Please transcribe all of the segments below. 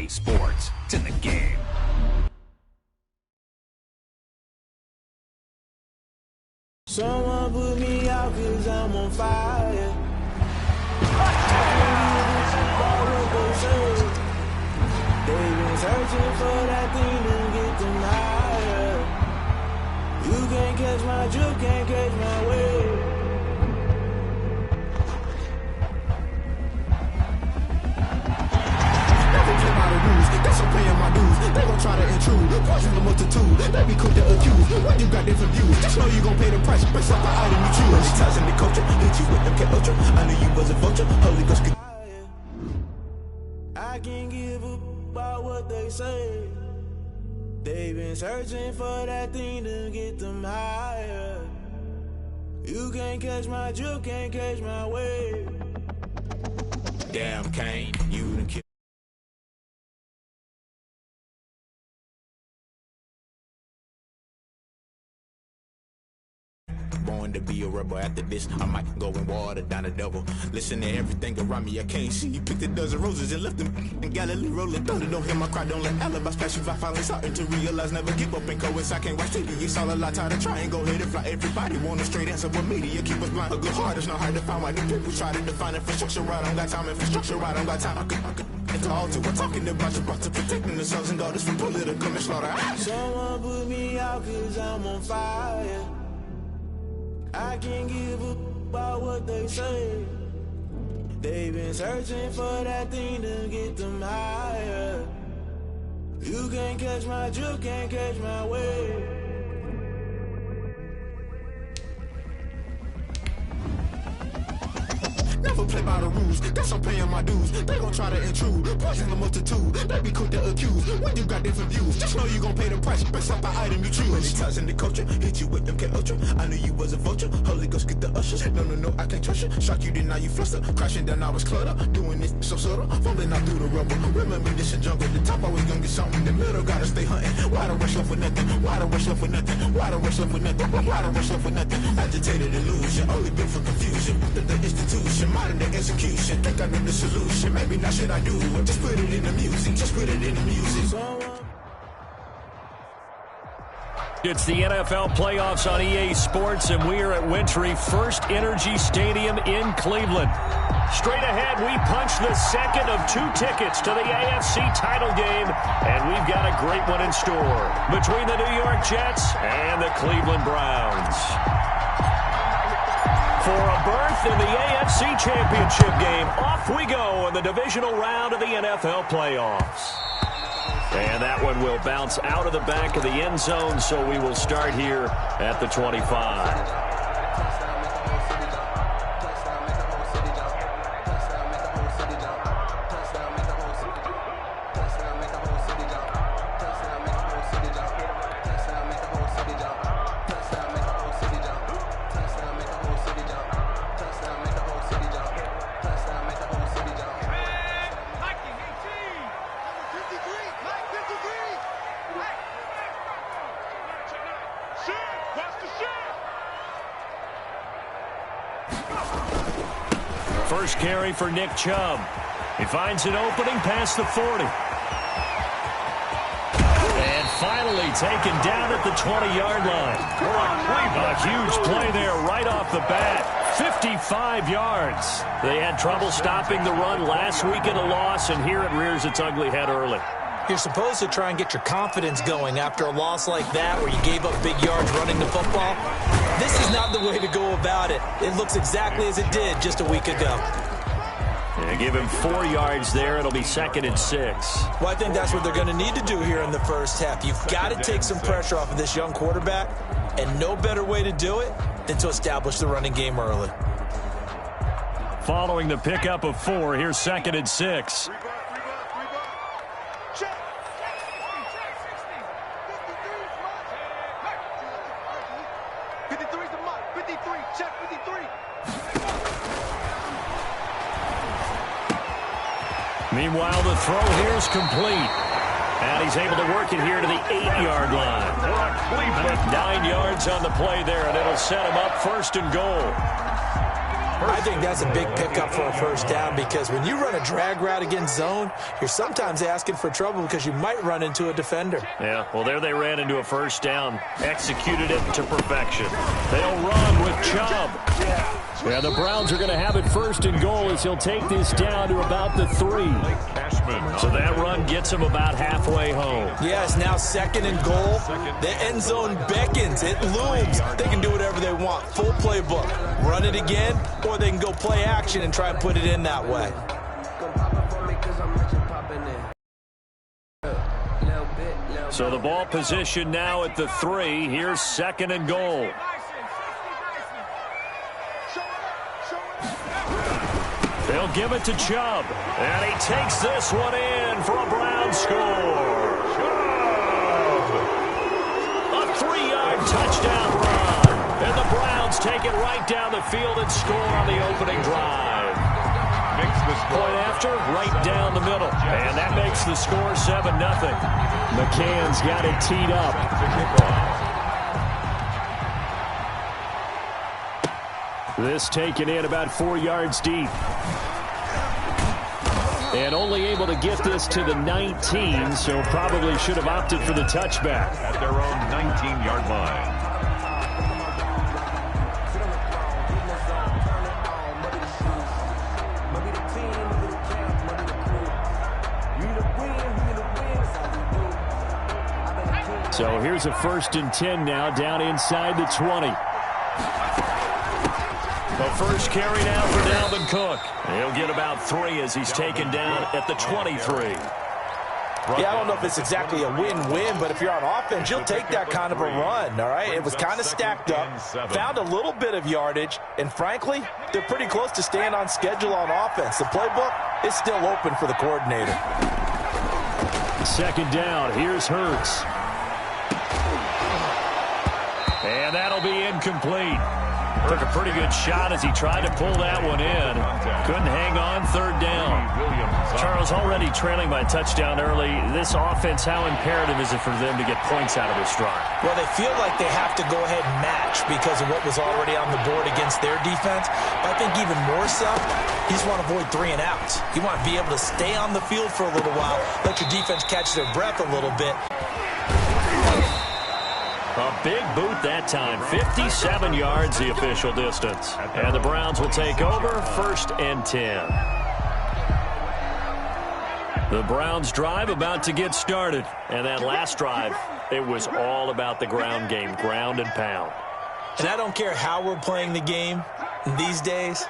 EA Sports. It's in the game. Someone put me out 'cause I'm on fire. They've been searching for that thing to get them higher. You can't catch my drift, can't catch my wave. Never play by the rules, guess I'm paying my dues. They gon' try to intrude, poison the multitude. They be quick to accuse, when you got different views. Just know you gon' pay the price, based off the item you choose. Many times in the culture, hit you with them K Ultra. I knew you was a vulture, Holy Ghost could. I can't give up about what they say. They've been searching for that thing to get them higher. You can't catch my drift, can't catch my wave. Damn, Kane, you done killed. Born to be a rebel. After this, I might go and water down the devil. Listen to everything around me, I can't see. You picked a dozen roses and left them in Galilee rolling thunder. Don't hear my cry, don't let alibis pass you. I finally starting to realize, never give up and coincide. Can't watch TV, it's all a lot. Tired of trying, go ahead and fly. Everybody want a straight answer, but media keep us blind. A good heart is not hard to find. Why do people try to define infrastructure right? I don't got time, infrastructure right, I don't got time. I could at the altar, we're talking about you, brought to protecting the sons and daughters from political and slaughter. Someone put me out 'cause I'm on fire. I can't give up about what they say. They've been searching for that thing to get them higher. You can't catch my drift, can't catch my wave. Never play by the rules, guess I'm paying my dues. They gon' try to intrude, poison the multitude. They be quick to accuse, when you got different views. Just know you gon' pay the price, based off the item you choose. Many times in the culture, hit you with them K Ultra. I knew you was a vulture, Holy Ghost get the ushers. No, I can't trust you. Shock you, then now you fluster. Crashing down, I was cluttered. Doing this so subtle, falling out through the rubble. Remember this in jungle, the top always gonna get something. The middle gotta stay hunting. Why the rush left for nothing? Why the rush left for nothing? Why the rush left for nothing? Why the rush left for nothing? Agitated illusion, only built for confusion. The institution, modern day execution. Think I know the solution. Maybe not should I do it? Just put it in the music. Just put it in the music. It's the NFL playoffs on EA Sports, and we are at Wintry First Energy Stadium in Cleveland. Straight ahead, we punch the second of two tickets to the AFC title game, and we've got a great one in store between the New York Jets and the Cleveland Browns. For a berth in the AFC Championship game, off we go in the divisional round of the NFL playoffs. And that one will bounce out of the back of the end zone, so we will start here at the 25. First carry for Nick Chubb. He finds an opening past the 40. And finally taken down at the 20-yard line. A huge play there right off the bat. 55 yards. They had trouble stopping the run last week in a loss, and here it rears its ugly head early. You're supposed to try and get your confidence going after a loss like that where you gave up big yards running the football. This is not the way to go about it. It looks exactly as it did just a week ago. Yeah, give him 4 yards there. It'll be 2nd and 6. Well, I think that's what they're going to need to do here in the first half. You've got to take some pressure off of this young quarterback, and no better way to do it than to establish the running game early. Following the pickup of 4, here's 2nd and 6. Meanwhile, the throw here is complete. And he's able to work it here to the 8-yard line. 9 yards on the play there, and it'll set him up 1st and goal. I think that's a big pickup for a first down because when you run a drag route against zone, you're sometimes asking for trouble because you might run into a defender. Yeah, well, there they ran into a first down. Executed it to perfection. They'll run with Chubb. Yeah, the Browns are going to have it first and goal as he'll take this down to about the 3. So that run gets him about halfway home. Yeah, it's now second and goal. The end zone beckons. It looms. They can do whatever they want. Full playbook. Run it again, or they can go play action and try and put it in that way. So the ball position now at the 3. Here's second and goal. They'll give it to Chubb. And he takes this one in for a Brown score. Chubb! A 3-yard touchdown run. And the Browns take it right down the field and score on the opening drive. Point after, right down the middle. And that makes the score 7-0. McCann's got it teed up. This taken in about 4 yards deep. And only able to get this to the 19, so probably should have opted for the touchback. At their own 19-yard line. So here's a 1st and 10 now, down inside the 20. The first carry now for Dalvin Cook. He'll get about 3 as he's taken down at the 23. Yeah, I don't know if it's exactly a win-win, but if you're on offense, you'll take that kind of a run, all right? It was kind of stacked up, found a little bit of yardage, and frankly, they're pretty close to staying on schedule on offense. The playbook is still open for the coordinator. Second down, here's Hurts. And that'll be incomplete. Took a pretty good shot as he tried to pull that one in. Couldn't hang on, 3rd down. Charles, already trailing by a touchdown early. This offense, how imperative is it for them to get points out of this drive? Well, they feel like they have to go ahead and match because of what was already on the board against their defense. But I think even more so, you just want to avoid 3 and outs. You want to be able to stay on the field for a little while, let your defense catch their breath a little bit. A big boot that time. 57 yards, the official distance. And the Browns will take over, 1st and 10. The Browns drive about to get started. And that last drive, it was all about the ground game, ground and pound. And I don't care how we're playing the game these days,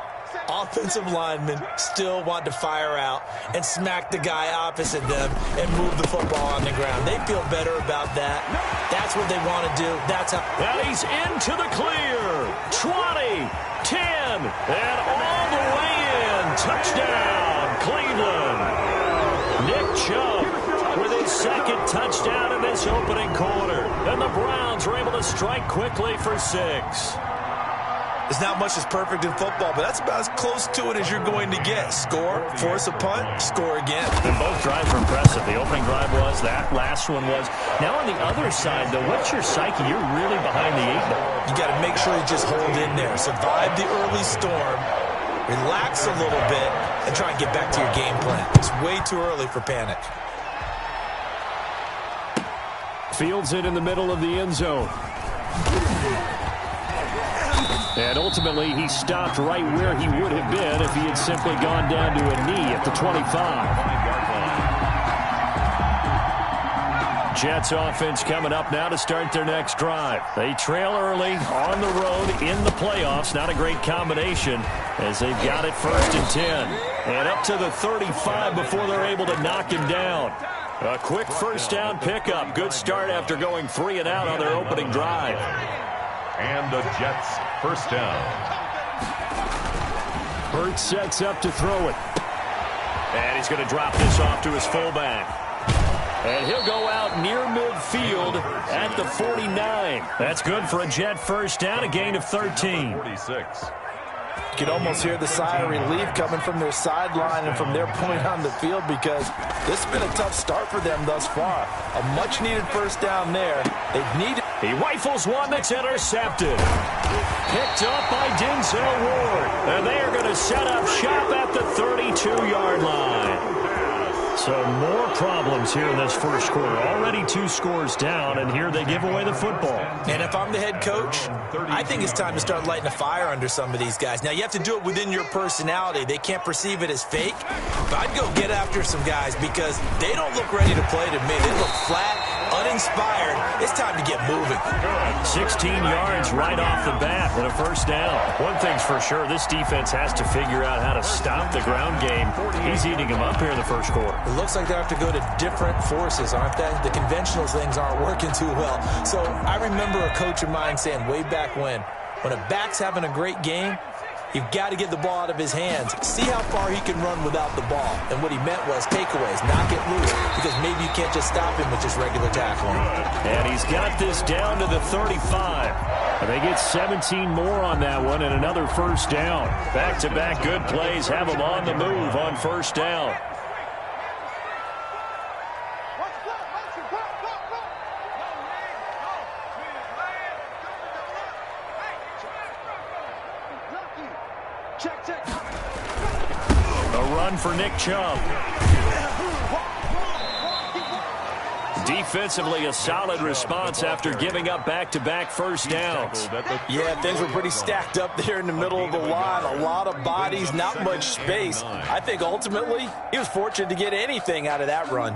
offensive linemen still want to fire out and smack the guy opposite them and move the football on the ground. They feel better about that. That's what they want to do. That's how. Now he's into the clear. 20, 10, and all the way in. Touchdown, Cleveland. Nick Chubb with his 2nd touchdown in this opening quarter. And the Browns were able to strike quickly for 6. There's not much that's perfect in football, but that's about as close to it as you're going to get. Score, force a punt, score again. And both drives were impressive. The opening drive was, that last one was. Now on the other side, though, what's your psyche? You're really behind the 8 ball. You got to make sure you just hold in there. Survive the early storm, relax a little bit, and try and get back to your game plan. It's way too early for panic. Fields it in the middle of the end zone. And ultimately, he stopped right where he would have been if he had simply gone down to a knee at the 25. Jets offense coming up now to start their next drive. They trail early on the road in the playoffs. Not a great combination as they've got it 1st and 10. And up to the 35 before they're able to knock him down. A quick 1st down pickup. Good start after going 3 and out on their opening drive. And the Jets, 1st down. Hurts sets up to throw it. And he's going to drop this off to his fullback. And he'll go out near midfield at the 49. That's good for a Jet 1st down, a gain of 13. 46. You can almost hear the sigh of relief coming from their sideline and from their point on the field because this has been a tough start for them thus far. A much-needed 1st down there. They've needed He rifles one that's intercepted. Picked up by Denzel Ward. And they are going to set up shop at the 32-yard line. So more problems here in this first quarter. Already 2 scores down, and here they give away the football. And if I'm the head coach, I think it's time to start lighting a fire under some of these guys. Now, you have to do it within your personality. They can't perceive it as fake. But I'd go get after some guys because they don't look ready to play to me. They look flat, uninspired. It's time to get moving. 16 yards right off the bat with a first down. One thing's for sure, this defense has to figure out how to stop the ground game. He's eating them up here in the first quarter. It looks like they have to go to different forces, aren't they? The conventional things aren't working too well. So I remember a coach of mine saying way back when a back's having a great game, you've got to get the ball out of his hands. See how far he can run without the ball. And what he meant was takeaways, knock it loose, because maybe you can't just stop him with just regular tackling. And he's got this down to the 35. And they get 17 more on that one and another first down. Back-to-back good plays have them on the move on first down. A run for Nick Chubb. Defensively, a solid response after giving up back-to-back first downs. Yeah, things were pretty stacked up there in the middle of the line. A lot of bodies, not much space. I think ultimately he was fortunate to get anything out of that run.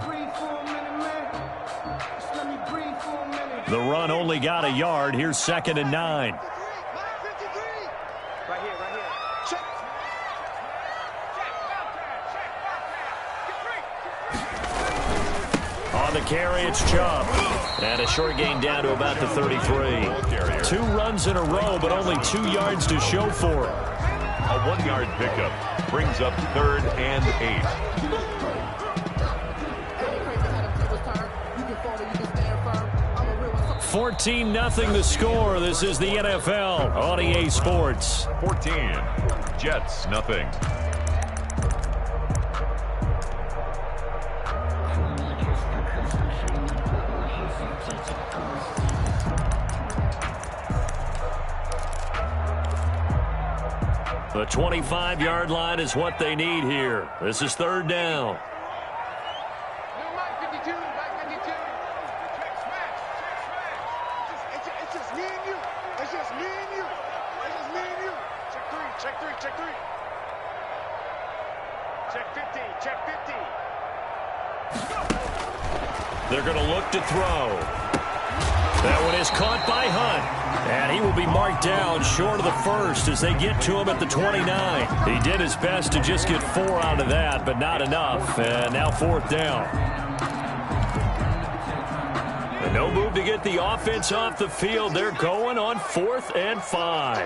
The run only got a yard. Here's 2nd and 9. On the carry, it's Chubb. And a short gain down to about the 33. 2 runs in a row, but only 2 yards to show for it. A 1-yard pickup brings up 3rd and 8. 14-0 the score. This is the NFL on EA Sports. 14, Jets, nothing. The 25-yard line is what they need here. This is 3rd down. They're going to look to throw. That one is caught by Hunt. And he will be marked down short of the first as they get to him at the 29. He did his best to just get 4 out of that, but not enough. And now 4th down. And no move to get the offense off the field. They're going on 4th and 5.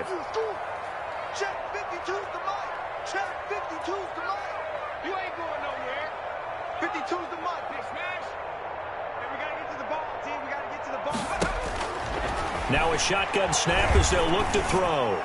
Check 52's the mark. Check 52's the mark. You ain't going nowhere. 52's the mark. Big smash. And we got to get to the ball, team. We got to get to the ball. Now a shotgun snap as they'll look to throw.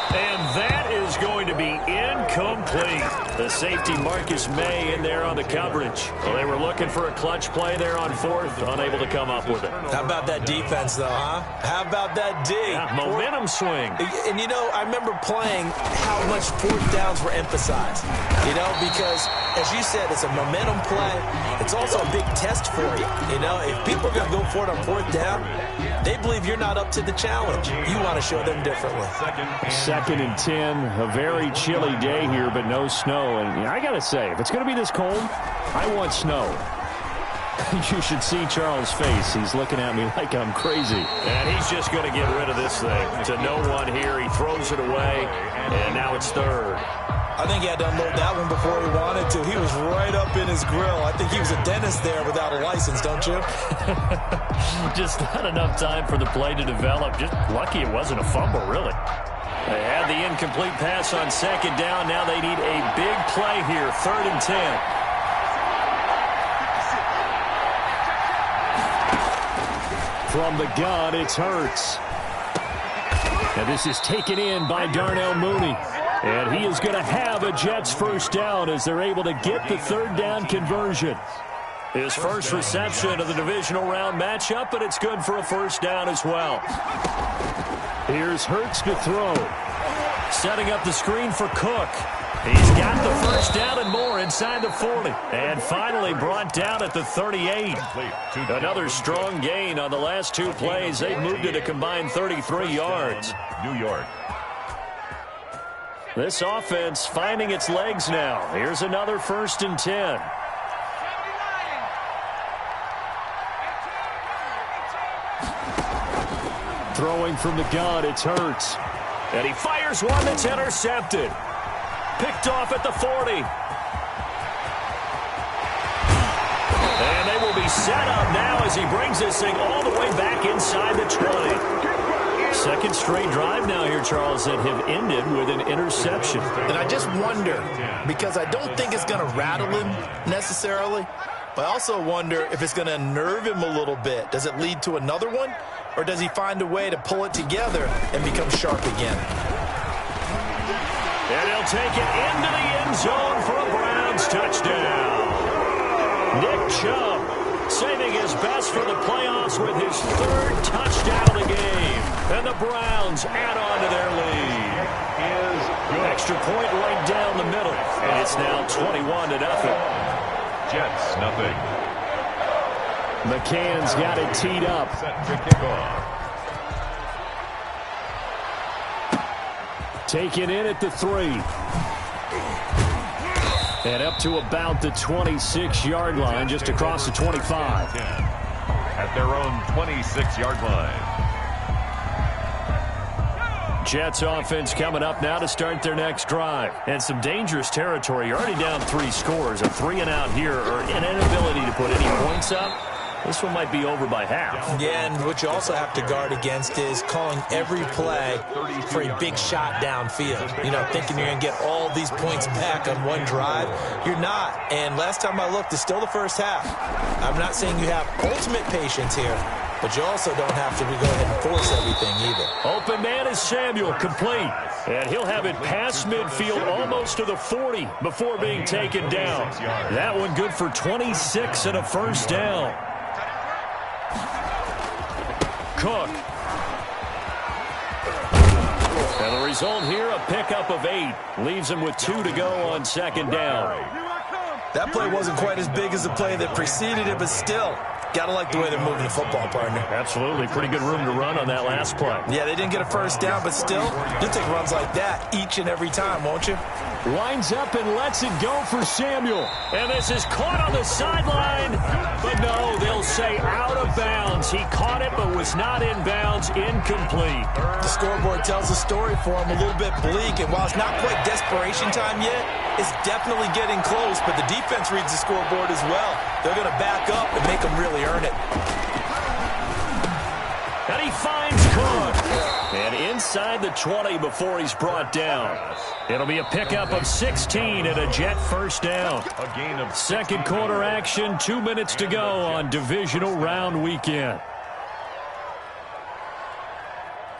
And that is going to be incomplete. The safety Marcus May in there on the coverage. Well, they were looking for a clutch play there on 4th, unable to come up with it. How about that defense, though, huh? How about that D? Yeah, momentum swing. And, you know, I remember playing how much 4th downs were emphasized. You know, because, as you said, it's a momentum play. It's also a big test for you. You know, if people are going to go for it on 4th down, they believe you're not up to the challenge. You want to show them differently. 2nd and 10, a very chilly day here, but no snow. And I got to say, if it's going to be this cold, I want snow. You should see Charles' face. He's looking at me like I'm crazy. And he's just going to get rid of this thing. To no one here. He throws it away, and now it's 3rd. I think he had to unload that one before he wanted to. He was right up in his grill. I think he was a dentist there without a license, don't you? Just not enough time for the play to develop. Just lucky it wasn't a fumble, really. They had the incomplete pass on 2nd down. Now they need a big play here, 3rd and 10. From the gun, it's Hurts. And this is taken in by Darnell Mooney. And he is going to have a Jets first down as they're able to get the 3rd down conversion. His first reception of the divisional round matchup, but it's good for a first down as well. Here's Hurts to throw. Setting up the screen for Cook. He's got the first down and more inside the 40. And finally brought down at the 38. Another strong gain on the last two plays. They've moved it a combined 33 yards. New York. This offense finding its legs now. Here's another 1st and 10. Throwing from the gun, it's Hurts. And he fires one that's intercepted. Picked off at the 40. And they will be set up now as he brings this thing all the way back inside the 20. Second straight drive now here, Charles, that have ended with an interception. And I just wonder, because I don't think it's going to rattle him necessarily, but I also wonder if it's going to unnerve him a little bit. Does it lead to another one? Or does he find a way to pull it together and become sharp again? And he'll take it into the end zone for a Browns touchdown. Nick Chubb saving his best for the playoffs with his 3rd touchdown of the game. And the Browns add on to their lead. Extra point right down the middle. And it's now 21-0. Jets, nothing. McCann's got it teed up. Set to kick off. Taken in at the 3. And up to about the 26-yard line, just across the 25. At their own 26-yard line. Jets offense coming up now to start their next drive. And some dangerous territory. You're already down 3 scores. A 3-and-out here, or an inability to put any points up. This one might be over by half. Yeah, and what you also have to guard against is calling every play for a big shot downfield. You know, thinking you're going to get all these points back on one drive. You're not. And last time I looked, it's still the first half. I'm not saying you have ultimate patience here, but you also don't have to go ahead and force everything either. Open man is Samuel, complete. And he'll have it past midfield almost to the 40 before being taken down. That one good for 26 and a first down. Cook. And the result here, a pickup of 8. Leaves him with 2 to go on 2nd down. That play wasn't quite as big as the play that preceded it, but still, gotta like the way they're moving the football, partner. Absolutely. Pretty good room to run on that last play. Yeah, they didn't get a first down, but still, you'll take runs like that each and every time, won't you? Lines up and lets it go for Samuel. And this is caught on the sideline. But no, they'll say out of bounds. He caught it but was not in bounds. Incomplete. The scoreboard tells the story for him a little bit bleak. And while it's not quite desperation time yet, it's definitely getting close. But the defense reads the scoreboard as well. They're going to back up and make them really earn it. And he finds Cook. And inside the 20 before he's brought down. It'll be a pickup of 16 and a Jet first down. A gain of 2nd quarter action, 2 minutes to go on divisional round weekend.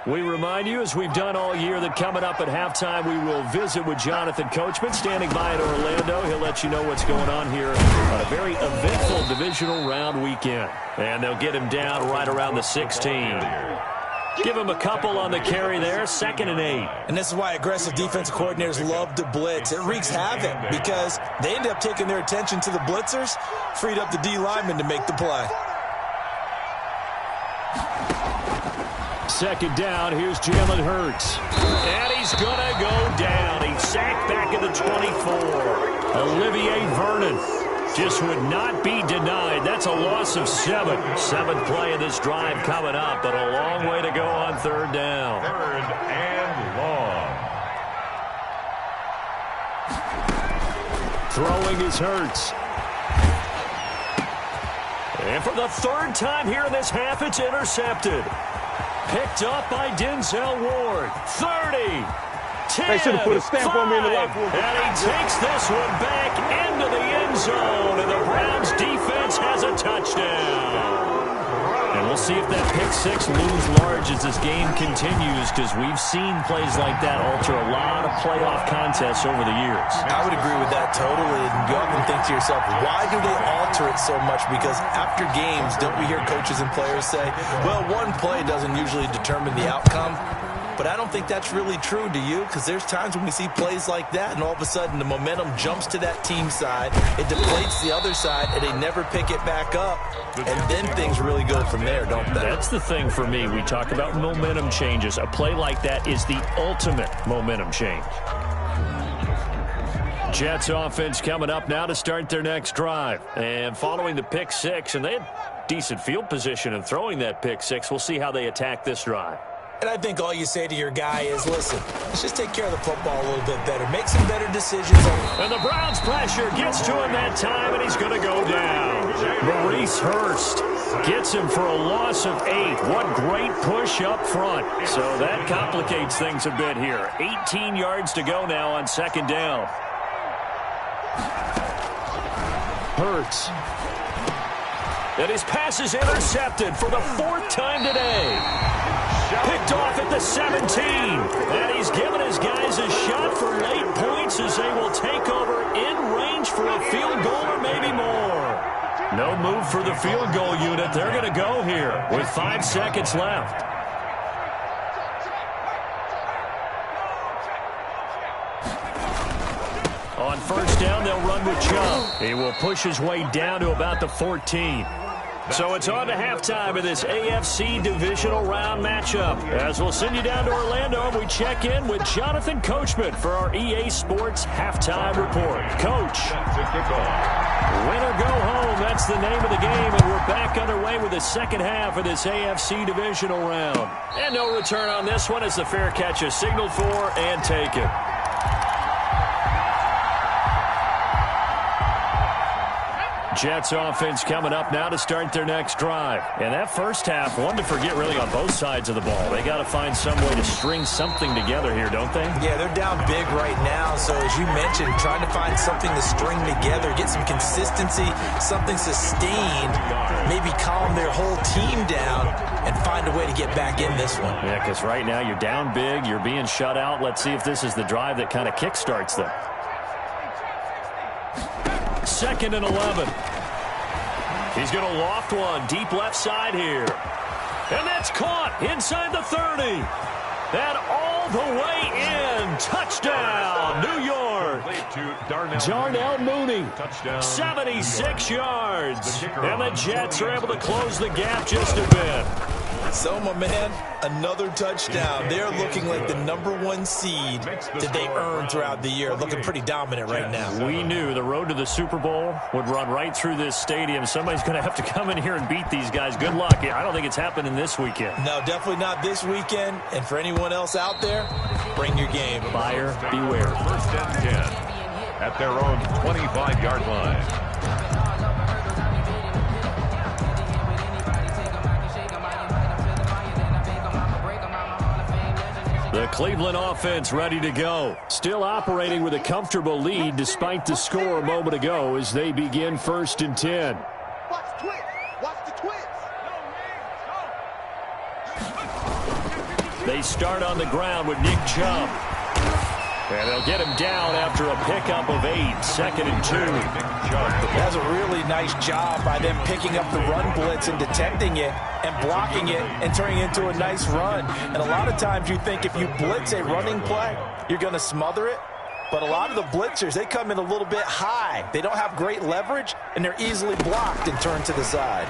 We remind you, as we've done all year, that coming up at halftime, we will visit with Jonathan Coachman, standing by in Orlando. He'll let you know what's going on here on a very eventful divisional round weekend. And they'll get him down right around the 16. Give him a couple on the carry there, 2nd and 8. And this is why aggressive defensive coordinators love to blitz. It wreaks havoc because they end up taking their attention to the blitzers, freed up the D lineman to make the play. 2nd down, here's Jalen Hurts. And he's going to go down. He's sacked back at the 24. Olivier Vernon just would not be denied. That's a loss of 7. 7th play of this drive coming up, but a long way to go on 3rd down. 3rd and long. Throwing is Hurts. And for the 3rd time here in this half, it's intercepted. Picked up by Denzel Ward. 30. 10, they should have put a stamp 5, on me in the locker room. And he takes this one back into the end zone, and the Browns defense has a touchdown. And we'll we'll see if that pick six looms large as this game continues, because we've seen plays like that alter a lot of playoff contests over the years. I would agree with that totally. And you often think to yourself, why do they alter it so much? Because after games, don't we hear coaches and players say, well, one play doesn't usually determine the outcome? But I don't think that's really true, do you? Because there's times when we see plays like that, and all of a sudden the momentum jumps to that team side, it deflates the other side, and they never pick it back up. And then things really go from there, don't they? That's the thing for me. We talk about momentum changes. A play like that is the ultimate momentum change. Jets offense coming up now to start their next drive. And following the pick six, and they had decent field position in throwing that pick six. We'll see how they attack this drive. And I think all you say to your guy is, listen, let's just take care of the football a little bit better. Make some better decisions. And the Browns pressure gets to him that time, and he's going to go down. Maurice Hurst gets him for a loss of 8. What great push up front. So that complicates things a bit here. 18 yards to go now on second down. Hurts. And his pass is intercepted for the 4th time today. Picked off at the 17. And he's given his guys a shot for late points as they will take over in range for a field goal or maybe more. No move for the field goal unit. They're going to go here with 5 seconds left. On first down, they'll run with Chubb. He will push his way down to about the 14. So it's on to halftime of this AFC divisional round matchup. As we'll send you down to Orlando, and we check in with Jonathan Coachman for our EA Sports Halftime Report. Coach. Win or go home, that's the name of the game, and we're back underway with the second half of this AFC divisional round. And no return on this one as the fair catch is signaled for and taken. Jets offense coming up now to start their next drive. And that first half, one to forget really on both sides of the ball. They got to find some way to string something together here, don't they? Yeah, they're down big right now. So as you mentioned, trying to find something to string together, get some consistency, something sustained, maybe calm their whole team down and find a way to get back in this one. Yeah, because right now you're down big, you're being shut out. Let's see if this is the drive that kind of kickstarts them. 2nd and 11. He's going to loft one deep left side here. And that's caught inside the 30. And all the way in. Touchdown, New York. Darnell Mooney, 76 yards. And the Jets are able to close the gap just a bit. So, my man, another touchdown. They're looking like the #1 seed that they earned throughout the year. Looking pretty dominant right now. We knew the road to the Super Bowl would run right through this stadium. Somebody's going to have to come in here and beat these guys. Good luck. I don't think it's happening this weekend. No, definitely not this weekend. And for anyone else out there, bring your game. Buyer beware. 1st and 10 at their own 25-yard line. The Cleveland offense ready to go. Still operating with a comfortable lead despite the score a moment ago as they begin 1st and 10. Watch the twist. Watch the twist. They start on the ground with Nick Chubb. And they'll get him down after a pickup of 8. 2nd and 2. That's a really nice job by them picking up the run blitz and detecting it and blocking it and turning it into a nice run. And a lot of times you think if you blitz a running play, you're going to smother it. But a lot of the blitzers, they come in a little bit high. They don't have great leverage, and they're easily blocked and turned to the side.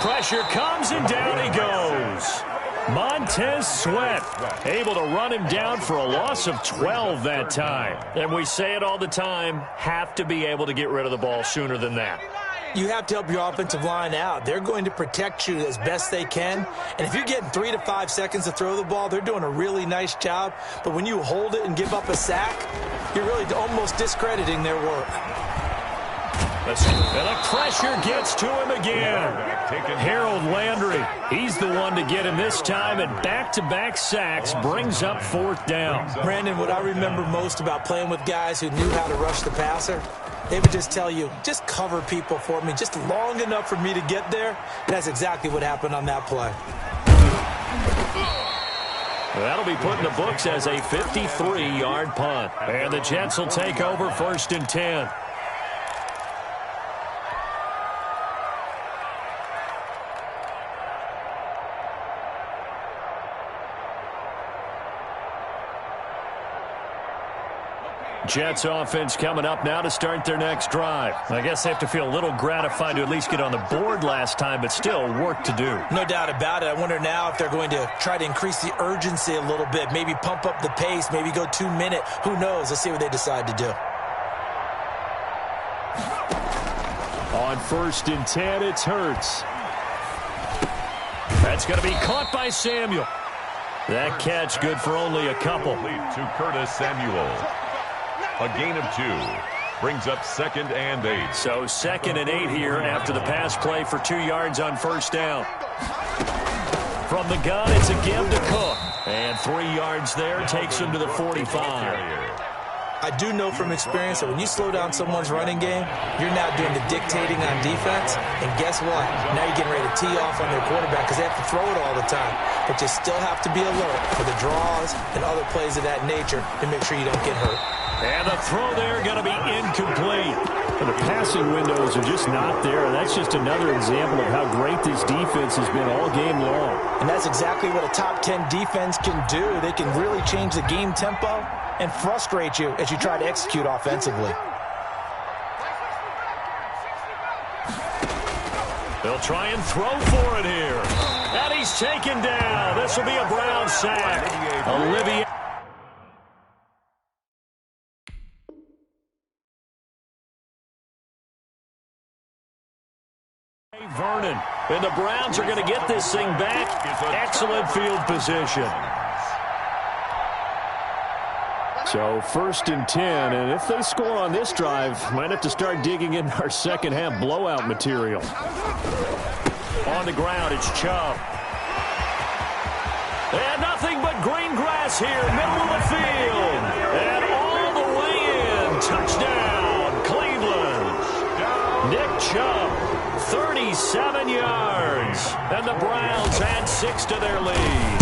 Pressure comes, and down he goes. Montez Sweat able to run him down for a loss of 12 that time. And we say it all the time, have to be able to get rid of the ball sooner than that. You have to help your offensive line out. They're going to protect you as best they can. And if you're getting 3 to 5 seconds to throw the ball, they're doing a really nice job. But when you hold it and give up a sack, you're really almost discrediting their work. And the pressure gets to him again. Harold Landry, he's the one to get him this time, and back-to-back sacks brings up 4th down. Brandon, what I remember most about playing with guys who knew how to rush the passer, They would just tell you, just cover people for me, just long enough for me to get there. That's exactly what happened on that play. That'll be put in the books as a 53-yard punt. And the Jets will take over 1st and 10. Jets offense coming up now to start their next drive. I guess they have to feel a little gratified to at least get on the board last time, but still work to do. No doubt about it. I wonder now if they're going to try to increase the urgency a little bit, maybe pump up the pace, maybe go 2-minute. Who knows? Let's see what they decide to do. On 1st and 10, it's Hurts. That's going to be caught by Samuel. That catch good for only a couple. To Curtis Samuel. A gain of 2. Brings up 2nd and 8. So 2nd and 8 here after the pass play for 2 yards on 1st down. From the gun, it's a give to Cook. And 3 yards there takes him to the 45. I do know from experience that when you slow down someone's running game, you're now doing the dictating on defense. And guess what? Now you're getting ready to tee off on their quarterback because they have to throw it all the time. But you still have to be alert for the draws and other plays of that nature to make sure you don't get hurt. And the throw there going to be incomplete. And the passing windows are just not there. And that's just another example of how great this defense has been all game long. And that's exactly what a top 10 defense can do. They can really change the game tempo and frustrate you as you try to execute offensively. They'll try and throw for it here. And he's taken down. This will be a Brown sack. Olivia. Vernon. And the Browns are going to get this thing back. Excellent field position. So 1st and 10, and if they score on this drive, might have to start digging in our second half blowout material. On the ground, it's Chubb. And nothing but green grass here, middle of the field. And all the way in, touchdown, Cleveland. Nick Chubb, 37 yards. And the Browns add 6 to their lead.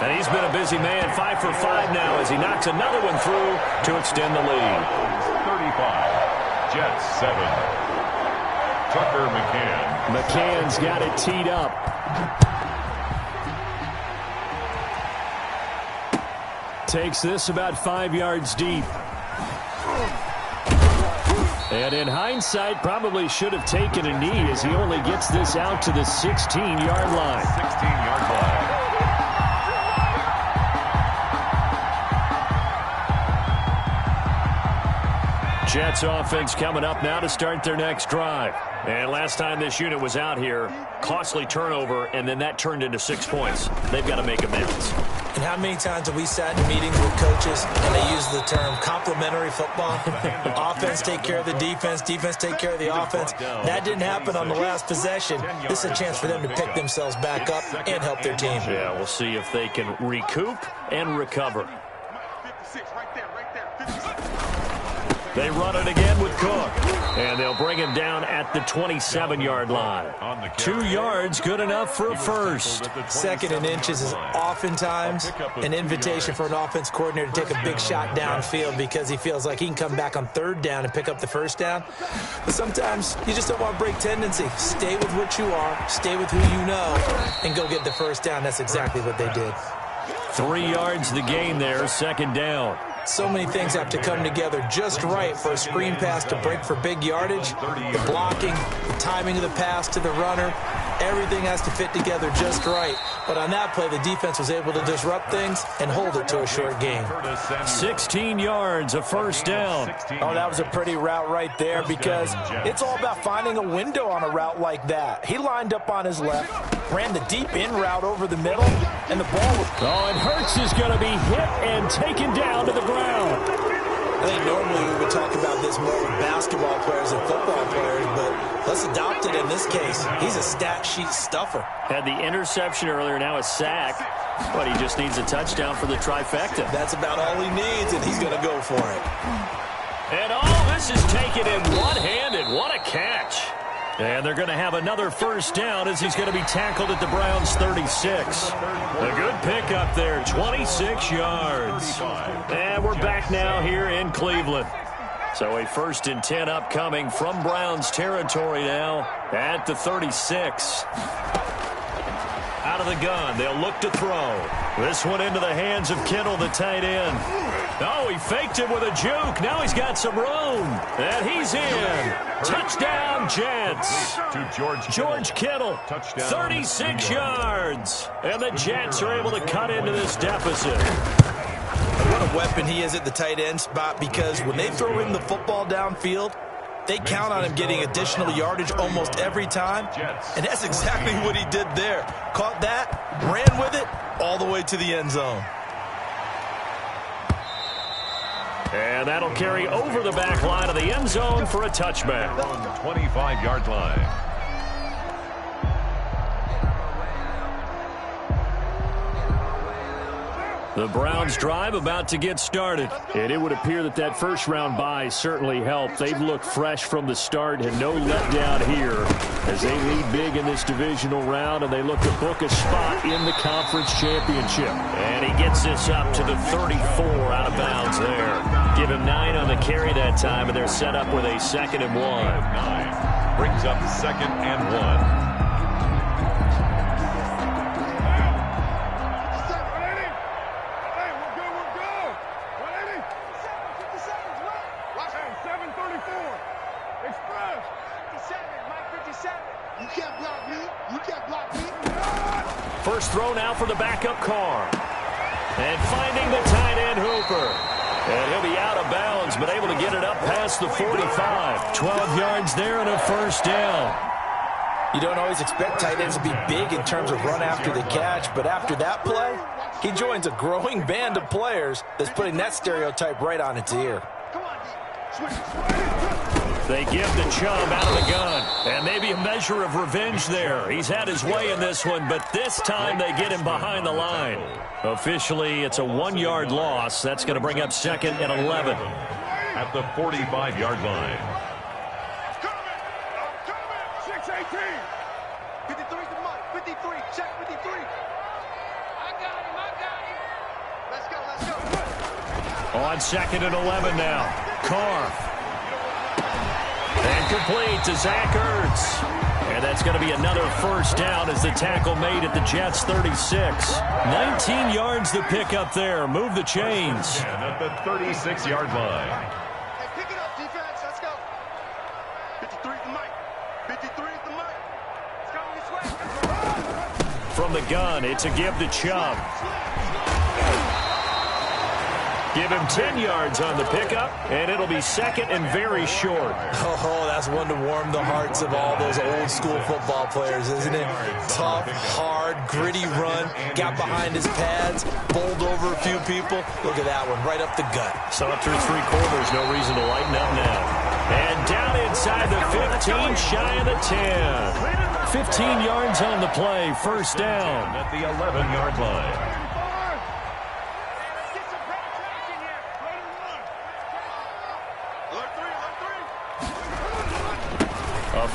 And he's been a busy man, 5 for 5 now as he knocks another one through to extend the lead. 35, Jets 7. Tucker McCann. McCann's got it teed up. Takes this about 5 yards deep. And in hindsight, probably should have taken a knee as he only gets this out to the 16-yard line. 16-yard line. Jets offense coming up now to start their next drive. And last time this unit was out here, costly turnover, and then that turned into 6 points. They've got to make amends. And how many times have we sat in meetings with coaches and they use the term complementary football? Offense take care of the defense, defense take care of the offense. That didn't happen on the last possession. This is a chance for them to pick themselves back up and help their team. Yeah, we'll see if they can recoup and recover. They run it again with Cook. And they'll bring him down at the 27-yard line. 2 yards, good enough for a first. 2nd and inches is oftentimes an invitation for an offense coordinator to take a big shot downfield because he feels like he can come back on 3rd down and pick up the 1st down. But sometimes you just don't want to break tendency. Stay with what you are, stay with who you know, and go get the 1st down. That's exactly what they did. 3 yards the gain there, 2nd down. So many things have to come together just right for a screen pass to break for big yardage. The blocking, the timing of the pass to the runner, everything has to fit together just right. But on that play, the defense was able to disrupt things and hold it to a short gain. 16 yards, a 1st down. Oh, that was a pretty route right there because it's all about finding a window on a route like that. He lined up on his left, ran the deep in route over the middle, and the ball was... Oh, and Hurts is going to be hit and taken down to the ground. I think normally we would talk about this more with basketball players and football players, but let's adopt it in this case. He's a stat sheet stuffer. Had the interception earlier, now a sack, but he just needs a touchdown for the trifecta. That's about all he needs, and he's going to go for it. And all this is taken in one-handed. What a catch. And they're going to have another first down as he's going to be tackled at the Browns' 36. A good pickup there, 26 yards. And we're back now here in Cleveland. So a 1st and 10 upcoming from Browns territory now at the 36. Out of the gun, they'll look to throw. This one into the hands of Kittle, the tight end. Oh, he faked it with a juke. Now he's got some room. And he's in. Touchdown, Jets. To George Kittle, Touchdown, 36 yards. And the Jets are able to cut into this deficit. What a weapon he is at the tight end spot, because when they throw him the football downfield, they count on him getting additional yardage almost every time. And that's exactly what he did there. Caught that, ran with it, all the way to the end zone. And that'll carry over the back line of the end zone for a touchback. On the 25-yard line. The Browns drive about to get started. And it would appear that that first-round bye certainly helped. They've looked fresh from the start and no letdown here as they lead big in this divisional round, and they look to book a spot in the conference championship. And he gets this up to the 34 out of bounds there. Give him 9 on the carry that time, and they're set up with a 2nd and 1. 9 brings up 2nd and 1. First throw now for the backup Carr. And finding the tight end Hooper. And he'll be out of bounds, but able to get it up past the 45. 12 yards there and a first down. You don't always expect tight ends to be big in terms of run after the catch, but after that play, he joins a growing band of players that's putting that stereotype right on its ear. They give the Chubb out of the gun. And maybe a measure of revenge there. He's had his way in this one, but this time they get him behind the line. Officially, it's a 1-yard loss. That's going to bring up 2nd and 11. At the 45-yard line. 6-18. 53's the mark. 53. Check 53. I got him. Let's go. On 2nd and 11 now. Carr. And complete to Zach Ertz. And that's going to be another first down as the tackle made at the Jets' 36. 19 yards to pick up there. Move the chains. And at the 36-yard line. Hey, pick it up, defense. Let's go. 53's the mic. 53's the mic. It's coming this way. From the gun, it's a give to Chubb. Give him 10 yards on the pickup, and it'll be 2nd and very short. Oh, that's one to warm the hearts of all those old-school football players, isn't it? Tough, hard, gritty run, got behind his pads, bowled over a few people. Look at that one, right up the gut. So up through 3 quarters, no reason to lighten up now. And down inside the 15, shy of the 10. 15 yards on the play, first down. At the 11-yard line.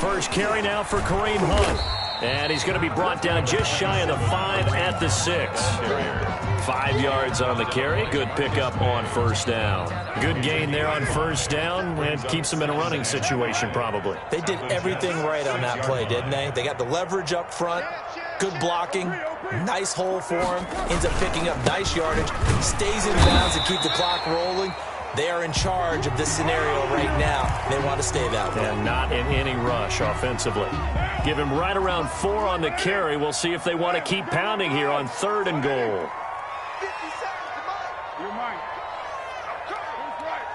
First carry now for Kareem Hunt. And he's going to be brought down just shy of the 5 at the 6. 5 yards on the carry. Good pickup on first down. Good gain there on first down, and keeps them in a running situation probably. They did everything right on that play, didn't they? They got the leverage up front, good blocking, nice hole for him, ends up picking up nice yardage, stays in bounds to keep the clock rolling. They are in charge of this scenario right now. They want to stay that way. And not in any rush offensively. Give him right around 4 on the carry. We'll see if they want to keep pounding here on 3rd and goal. 50 seconds to mine. You're mine. Who's right?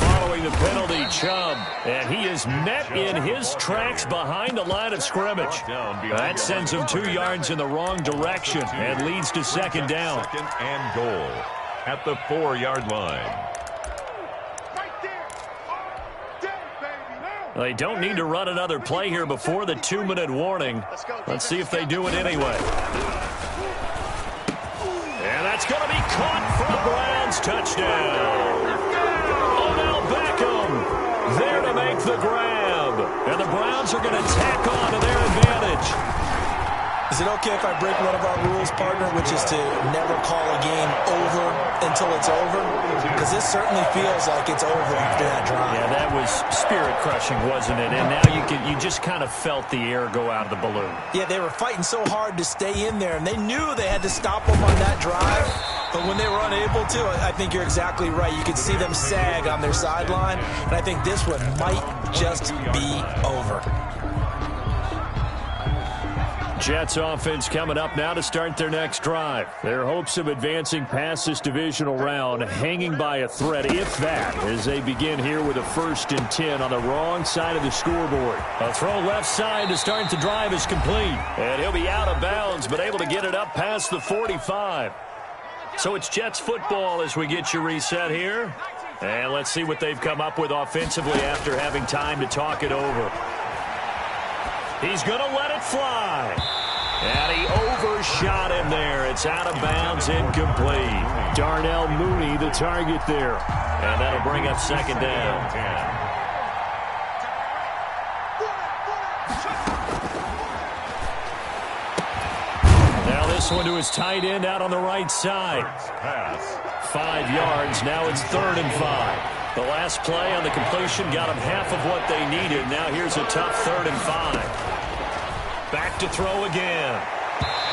Following the penalty, Chubb. And he is met in his tracks behind the line of scrimmage. That sends him 2 yards in the wrong direction and leads to 2nd down. 2nd and goal at the 4-yard line. They don't need to run another play here before the 2-minute warning. Let's see if they do it anyway. And that's It's going to be caught for a Browns touchdown. Odell Beckham there to make the grab. And the Browns are going to tack on to their advantage. Is it okay if I break one of our rules, partner, which is to never call a game over until it's over? Because this certainly feels like it's over after that drive. Yeah, that was spirit-crushing, wasn't it? And now you just kind of felt the air go out of the balloon. Yeah, they were fighting so hard to stay in there, and they knew they had to stop them on that drive. But when they were unable to, I think you're exactly right. You could see them sag on their sideline, and I think this one might just be over. Jets offense coming up now to start their next drive. Their hopes of advancing past this divisional round hanging by a thread, if that, as they begin here with a 1st and 10 on the wrong side of the scoreboard. A throw left side to start the drive is complete. And he'll be out of bounds, but able to get it up past the 45. So it's Jets football as we get you reset here. And let's see what they've come up with offensively after having time to talk it over. He's going to let it fly. And he overshot him there. It's out of bounds, incomplete. Darnell Mooney, the target there. And that'll bring up 2nd down. Now this one to his tight end out on the right side. 5 yards. Now it's 3rd and 5. The last play on the completion got them half of what they needed. Now here's a tough 3rd and 5. Back to throw again.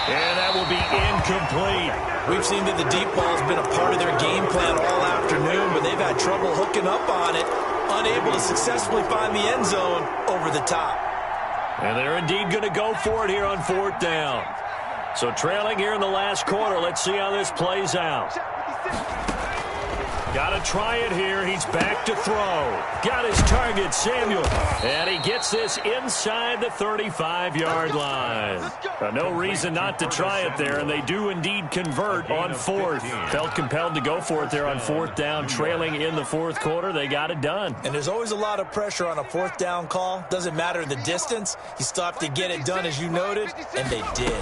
And that will be incomplete. We've seen that the deep ball has been a part of their game plan all afternoon, but they've had trouble hooking up on it, unable to successfully find the end zone over the top. And they're indeed going to go for it here on 4th down. So trailing here in the last quarter, let's see how this plays out. Got to try it here. He's back to throw. Got his target, Samuel. And he gets this inside the 35-yard line. No reason not to try it there, and they do indeed convert on 4th. Felt compelled to go for it there on 4th down, trailing in the 4th quarter. They got it done. And there's always a lot of pressure on a 4th down call. Doesn't matter the distance. You still have to get it done, as you noted, and they did.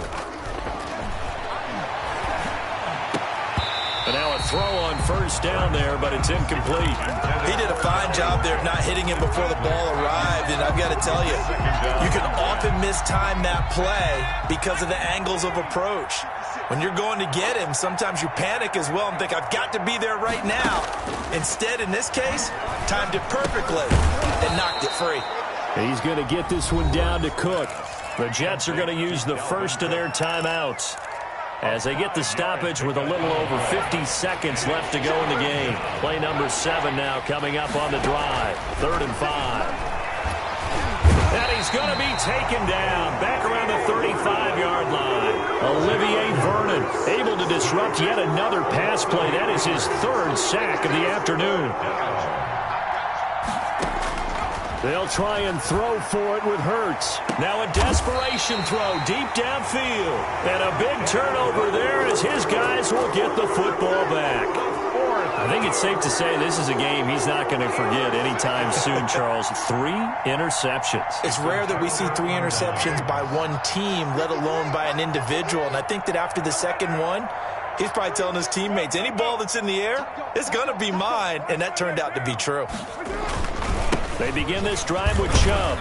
And now a throw on 1st down there, but it's incomplete. He did a fine job there of not hitting him before the ball arrived, and I've got to tell you, you can often mistime that play because of the angles of approach. When you're going to get him, sometimes you panic as well and think, I've got to be there right now. Instead, in this case, timed it perfectly and knocked it free. He's going to get this one down to Cook. The Jets are going to use the first of their timeouts as they get the stoppage with a little over 50 seconds left to go in the game. Play number 7 now coming up on the drive. 3rd and 5. And he's going to be taken down back around the 35-yard line. Olivier Vernon able to disrupt yet another pass play. That is his 3rd sack of the afternoon. They'll try and throw for it with Hurts. Now a desperation throw deep downfield. And a big turnover there as his guys will get the football back. I think it's safe to say this is a game he's not going to forget anytime soon, Charles. 3 interceptions. It's rare that we see 3 interceptions by one team, let alone by an individual. And I think that after the second one, he's probably telling his teammates, any ball that's in the air, it's going to be mine. And that turned out to be true. They begin this drive with Chubb.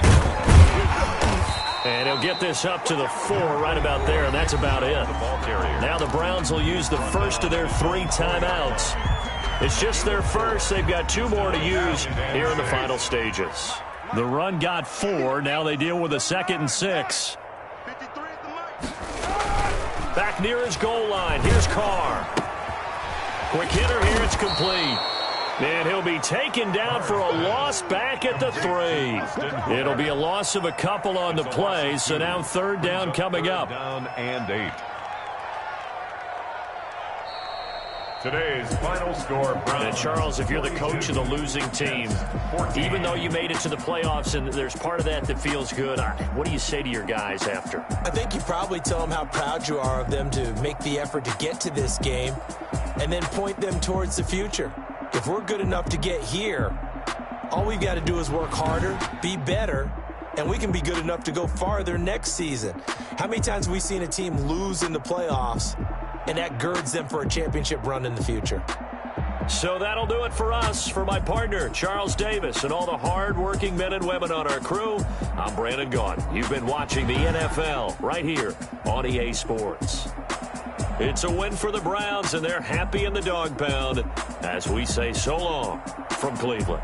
And he'll get this up to the 4 right about there, and that's about it. Now the Browns will use the first of their 3 timeouts. It's just their first. They've got 2 more to use here in the final stages. The run got 4. Now they deal with a 2nd and 6. Back near his goal line. Here's Carr. Quick hitter here. It's complete. And he'll be taken down for a loss back at the 3. It'll be a loss of a couple on the play, so now 3rd down coming up. Down and 8. Today's final score. And Charles, if you're the coach of the losing team, even though you made it to the playoffs and there's part of that feels good, what do you say to your guys after? I think you probably tell them how proud you are of them to make the effort to get to this game and then point them towards the future. If we're good enough to get here, all we've got to do is work harder, be better, and we can be good enough to go farther next season. How many times have we seen a team lose in the playoffs and that girds them for a championship run in the future. So that'll do it for us. For my partner, Charles Davis, and all the hard-working men and women on our crew, I'm Brandon Gaudin. You've been watching the NFL right here on EA Sports. It's a win for the Browns, and they're happy in the dog pound as we say so long from Cleveland.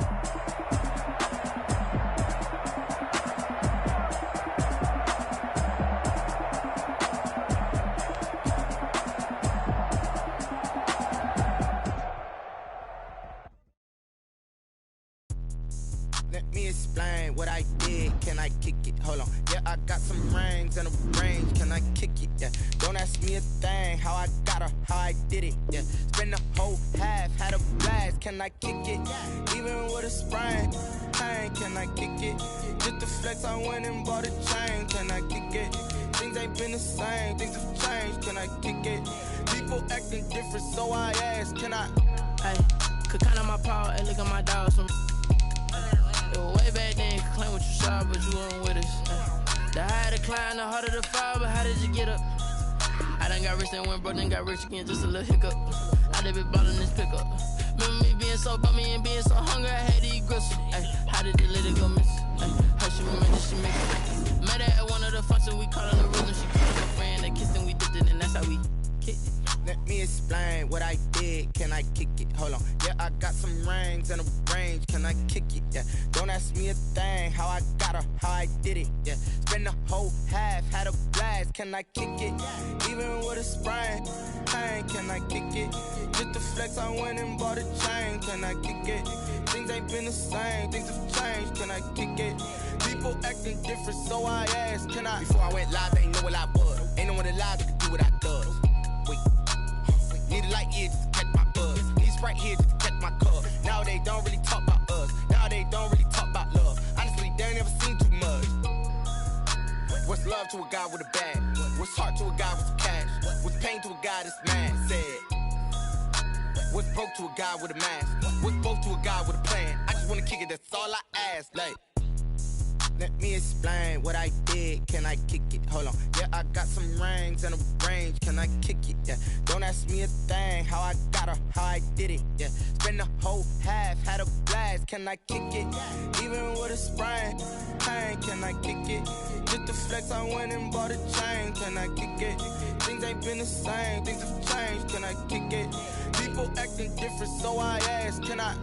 Let me explain what I did. Can I kick it? Hold on. Yeah, I got some rings and a range. Can I kick it? Yeah. Don't ask me a thing. How I got her, how I did it. Yeah. Spend the whole half, had a blast. Can I kick it? Even with a sprain. Hey, can I kick it? Just the flex, I went and bought a chain. Can I kick it? Things ain't been the same. Things have changed. Can I kick it? People acting different, so I ask. Can I? Hey, could count on my power. Hey, look at my dogs. Way back then, you could claim what you saw, but you weren't with us. The higher the climb, the harder the fall, but how did you get up? I done got rich, then went broke, then got rich again, just a little hiccup. I did be ballin' this pickup. Remember me being so bummy and being so hungry, I had to eat gristle. Ay, how did they let it go miss? Ay, how she remember she make it? Met her at one of the functions, we called her the rhythm. She called her friend, they kissed and we dipped it, and that's how we kicked it. Let me explain what I did. Can I kick it? Hold on. Yeah, I got some rings and a range. Can I kick it? Yeah. Don't ask me a thing. How I got her, how I did it. Yeah. Spend the whole half, had a blast. Can I kick it? Even with a sprain. Hey, can I kick it? Just the flex, I went and bought a chain. Can I kick it? Things ain't been the same. Things have changed. Can I kick it? People acting different, so I asked. Can I? Before I went live, they ain't know what I was. Ain't no one alive that could do what I does. Wait. Need a light year just to catch my buzz. Need Sprite here just to catch my cup. Now they don't really talk about us. Now they don't really talk about love. Honestly, they ain't never seen too much. What's love to a guy with a bag? What's heart to a guy with some cash? What's pain to a guy that's mad? Said. What's broke to a guy with a mask? What's both to a guy with a plan? I just wanna kick it, that's all I ask. Like, let me explain what I did. Can I kick it? Hold on. Yeah, I got some rings and a range. Can I kick it? Yeah. Don't ask me a thing. How I got her, how I did it. Yeah. Spend the whole half, had a blast. Can I kick it? Even with a sprain. Hey, can I kick it? Just the flex, I went and bought a chain. Can I kick it? Things ain't been the same. Things have changed. Can I kick it? People acting different, so I ask. Can I?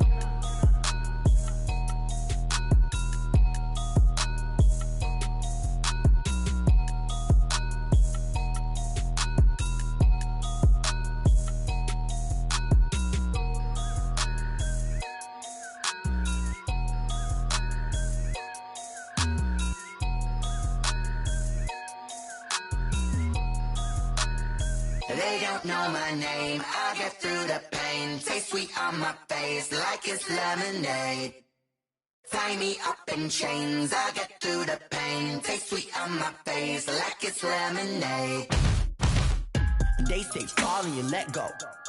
They don't know my name, I get through the pain. Taste sweet on my face like it's lemonade. Tie me up in chains, I get through the pain. Taste sweet on my face like it's lemonade. They say fall and you let go,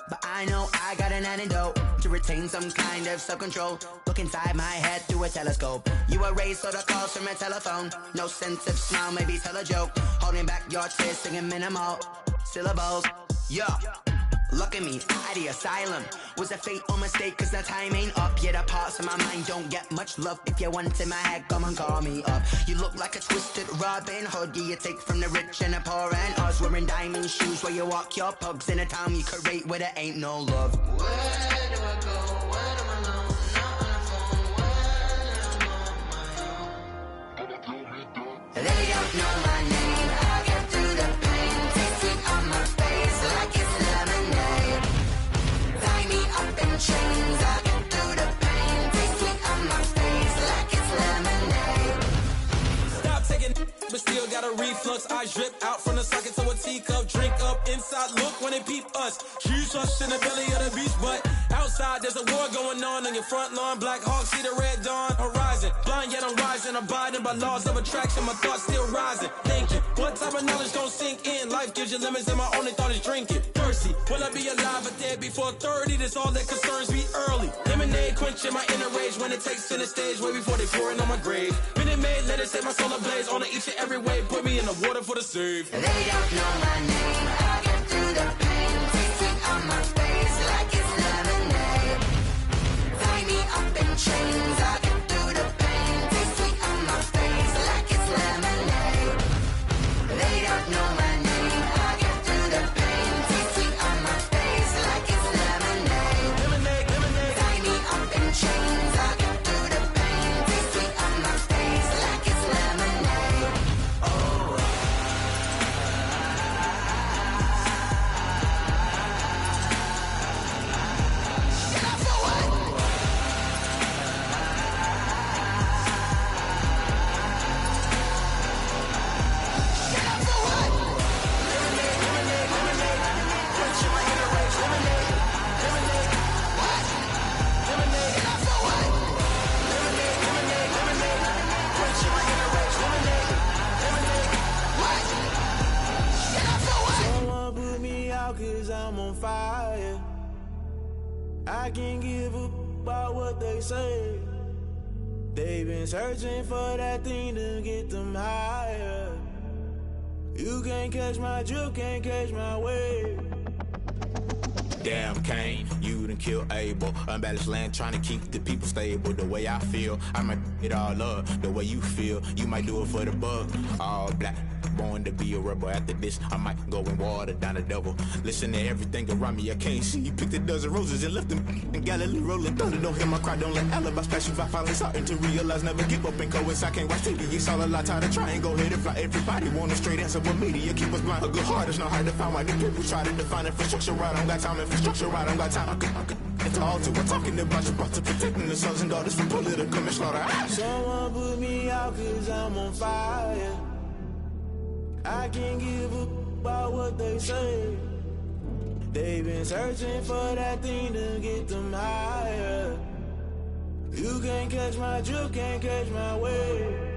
but I know I got an antidote to retain some kind of self-control. Look inside my head through a telescope. You erase all the calls from a telephone. No sense of smile, maybe tell a joke. Holding back your tears, singing minimal syllables. Yeah, look at me, at the asylum. Was a fate or mistake, cause the time ain't up. Yet the parts of my mind don't get much love. If you want in my head, come and call me up. You look like a twisted Robin Hood. You take from the rich and the poor and us. Wearing diamond shoes where you walk your pugs in a town you could rate where there ain't no love. Where do I go? Where am I alone? Not on the phone. Where am I on my own? They don't know my name. I get through the pain. Taste sweet on my face like it's lemonade. Tie me up in chains. I get through the pain. Taste sweet on my face like it's lemonade. Stop taking, but still got a reflux. I drip out from the socket to a teacup. Drink up inside. Look when they peep us. Shoes us in the belly of the beach, but outside there's a war going on your front lawn. Black Hawk see the red dawn horizon. Blind yet I'm rising, abiding by laws of attraction. My thoughts still rising. Thinking, what type of knowledge don't sink in? Life gives you limits, and my only thought is drinking. Thirsty, will I be alive or dead before 30? That's all that concerns me early. Lemonade quenching my inner rage when it takes center stage, way before they pour it on my grave. Minute Maid, let it set my soul ablaze. On each and every way, put me in the water for the save. They don't know my name. I get through the pain. on my face like it's lemonade. Tie me up in chains, I'll get through the pain. Taste sweet on my face like it's lemonade. They don't know my name, I'll get through the pain. Taste sweet on my face like it's lemonade. Lemonade, lemonade. Tie me up in chains, I'll get through the pain. Taste sweet on my face like it's lemonade. Oh. Shut up for what? Shut up for what? Lemonade, lemonade, lemonade. Put you in a race, lemonade. Lemonade, what? Lemonade, shut up for what? Lemonade, lemonade, lemonade. Put you in a race, lemonade. Lemonade, what? Shut up for what? Someone put me out 'cause I'm on fire. I can't give a about what they say. They've been searching for that thing to get them higher. You can't catch my drift, can't catch my wave. Damn, Kane, you done killed Abel. Unbalanced land, trying to keep the people stable. The way I feel, I might it all up. The way you feel, you might do it for the bug. All black, born to be a rebel. After this, I might go and water down the devil. Listen to everything around me, I can't see. You picked a dozen roses and left them in Galilee rolling thunder. Don't hear my cry, don't let alibis pass you by. Finally starting to realize, never give up and coincide. Can't watch TV, it's all a lot. Tired of trying, go ahead and fly. Everybody want a straight answer, but media keep us blind. A good heart is not hard to find. Why the people try to define infrastructure right? I don't got time, infrastructure right? I don't got time. It's all to we're talking about you, about to protecting the sons and daughters from political manslaughter. Someone put me out 'cause I'm on fire. I can't give a about what they say. They've been searching for that thing to get them higher. You can't catch my drift, can't catch my wave.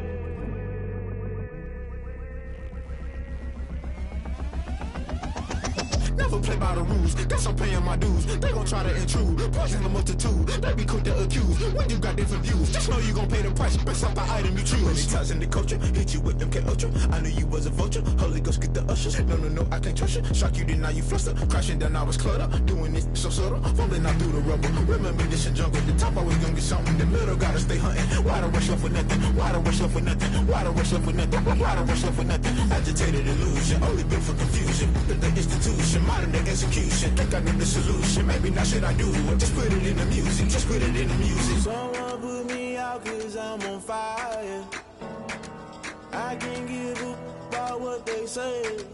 Never play by the rules, guess I'm paying my dues. They gon' try to intrude, poison the multitude. They be quick to accuse when you got different views. Just know you gon' pay the price, based off the item you choose. Many ties in the culture, hit you with them K-Ultra. I knew you was a vulture, Holy Ghost get the ushers. No, I can't trust you. Shock you, then now you fluster. Crashing down, I was cluttered. Doing this so subtle, fumbling out through the rubble. Remember this in jungle, the top always gonna get something. The middle gotta stay hunting. Why the rush left with nothing? Why the rush left with nothing? Why the rush left with nothing? Why the rush left with nothing? Agitated illusion, only built for confusion. The institution, modern day execution. Think I know the solution. Maybe not should I do it? Just put it in the music. Just put it in the music. Someone put me out 'cause I'm on fire. I can't give a about what they say.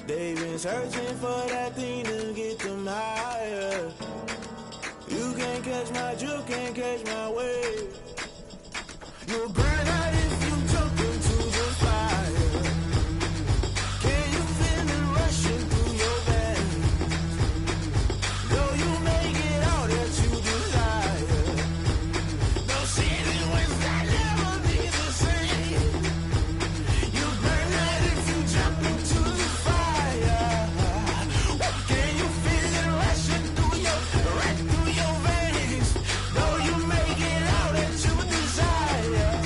They've been searching for that thing to get them higher. You can't catch my drift, can't catch my wave. You'll burn out if you jump into the fire. Can you feel it rushing through your veins? Though you make it all that you desire. No city was that never be the same. You burn out if you jump into the fire. Can you feel it rushing through your veins? Though you make it all that you desire.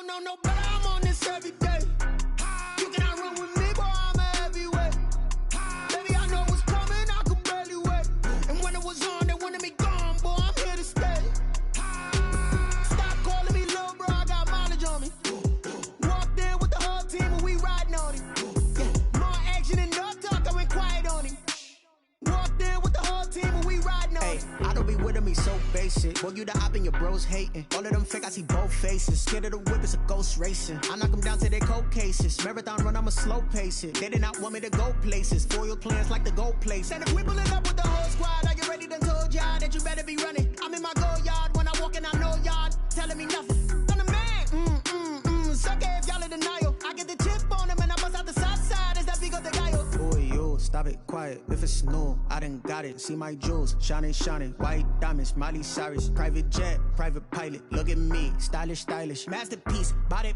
don't know no better, I'm on this every day. You cannot run with me, boy, I'm a heavyweight. Baby, I know what's coming, I could barely wait. And when it was on, they wanted me gone, boy, I'm here to stay. Stop calling me little bro, I got mileage on me. Walked in with the whole team and we riding on him. Yeah, more action and no talk, I went quiet on him. Walked in with the whole team and we riding on him. I don't be with me so basic. Boy, you the op and your bros hating. All of them fake, I see both faces. Scared of the whip, it's a ghost racing. I knock them down to their cold cases. Marathon run, I'ma slow pace it. They did not want me to go places. Foil plans like the gold place. And if we pulling up with the whole squad, I already done told y'all that you better be running. I'm in my go yard. When I walk in, I know y'all telling me nothing. I'm the man. Suck it if y'all in denial. I get the chip on them and I bust out the south side. Is that big of the guy? Boy, yo, stop it, quiet. If it's new, I done got it. See my jewels, shining, shining. White diamonds, Miley Cyrus. Private jet, private pilot. Look at me, stylish, stylish. Masterpiece, body,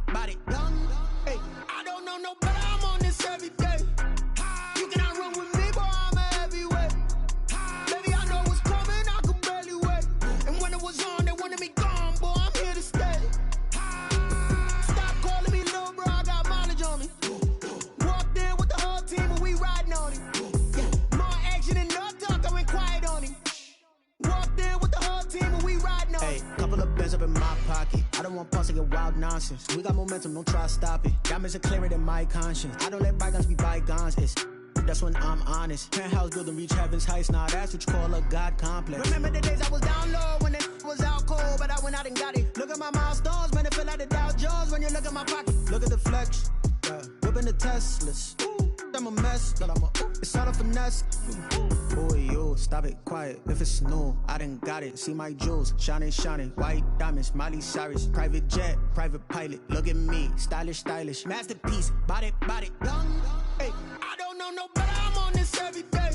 young. Hey, I don't know no better, I'm on this every day. You cannot run with me, boy, I'm a heavyweight. Baby, I know what's coming, I could barely wait. And when it was on, they wanted me gone, boy, I'm here to stay. Stop calling me little bro, I got mileage on me. Walked in with the whole team and we riding on him. Yeah, more action and no talk, I went quiet on him. Walked in with the whole team and we riding on him. Hey, couple of bands up in my pocket. I don't want pause to get wild nonsense. We got momentum, don't try to stop it. Diamonds are clearer than my conscience. I don't let bygones be bygones. That's when I'm honest. Penthouse building reach heaven's heights. Now that's what you call a God complex. Remember the days I was down low when it was out cold, but I went out and got it. Look at my milestones, man, it feel like the Dow Jones when you look at my pocket. Look at the flex, whipping the Teslas. I'm a mess, but it's all a finesse. Boy, yo, stop it, quiet. If it's new, I done got it. See my jewels, shining, shining. White diamonds, Miley Cyrus. Private jet, private pilot. Look at me, stylish, stylish. Masterpiece, body, young. Hey, I don't know no better, I'm on this every day.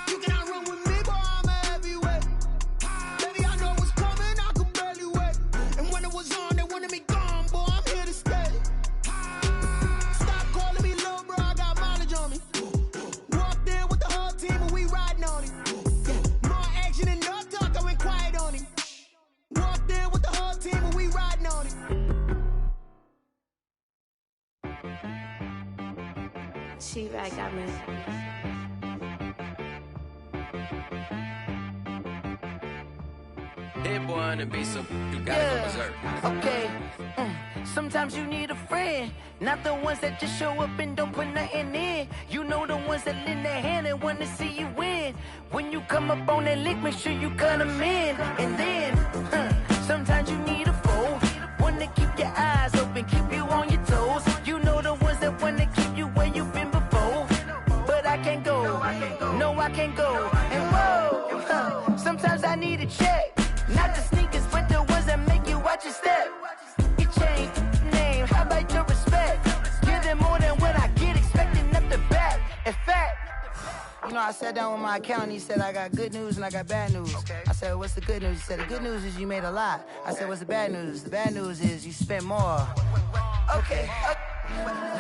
You cannot run with me, boy, I'm a heavyweight. Baby, I know what's coming, I could barely wait. And when it was on, they wanted me gone, boy, I'm here to stay. Stop calling me little bro, I got mileage on me. Walked in with the whole team and we riding on him. Yeah, more action and no talk, I went quiet on him. Walked in with the whole team and we riding on him. She-Rag got me. Hit boy on the beat, so you gotta go berserk. Okay. Sometimes you need a friend, not the ones that just show up and don't put nothing in. You know the ones that lend their hand and want to see you win. When you come up on that lick, make sure you cut them in. And then, sometimes you need a foe, one to keep your eyes open, keep you on your toes. You know the ones that want to keep you where you've been before. But I can't go, no I can't go. And whoa, sometimes I need a check. Not the sneakers, but the ones that make you watch your step. Your chain, name, how about your respect? Give them more than what I get, expecting up the back. In fact, you know, I sat down with my accountant, he said, I got good news and I got bad news. Okay. I said, what's the good news? He said, the good news is you made a lot. I said, what's the bad news? The bad news is you spent more. Okay.